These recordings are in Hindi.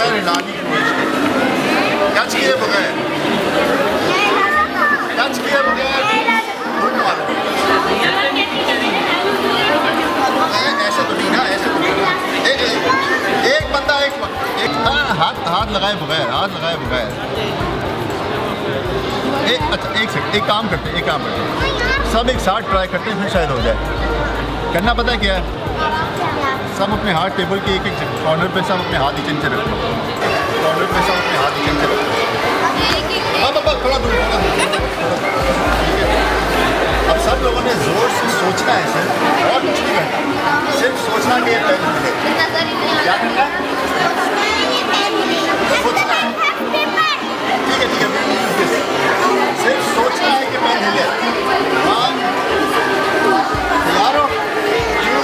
बगैर हिलाने की कोशिश करें, टच किए बगैर, टच किए बगैर घुट मारो। ऐसे तो नहीं ना, ऐसे तो नहीं ना। एक बंदा एक हाथ लगाए बगैर, हाथ लगाए बगैर। अच्छा एक सेकंड, एक काम करते हैं, सब एक साथ ट्राई करते हैं, फिर शायद हो जाए। करना पता है क्या है? सब अपने हाथ टेबल के एक कॉर्नर पे सब अपने हाथ नीचे रखो, कॉर्नर पे सब अपने हाथ नीचे रखो। अब थोड़ा दूर, अब सब लोगों ने जोर से सोचना है सर, और कुछ नहीं करना, सिर्फ सोचना कि ये पेन मिले। क्या करना है? सोचना है। ठीक है, सिर्फ सोचना है कि पेन हिले। हाँ, तैयार हो? 2,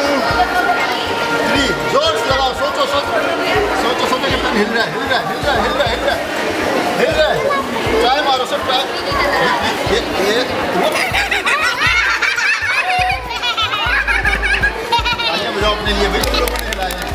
3, जोर से लगाओ, सोचो कि पेन हिल रहा है, हिल रहा है। ट्राई मारो सब, ट्राई। मुझे अपने लिए बिल्कुल लोगों ने हिलाया है।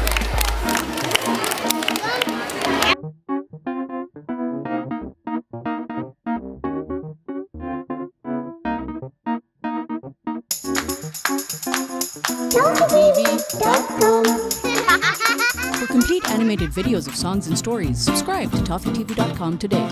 For complete animated videos of songs and stories, subscribe to ToffeeTV.com today.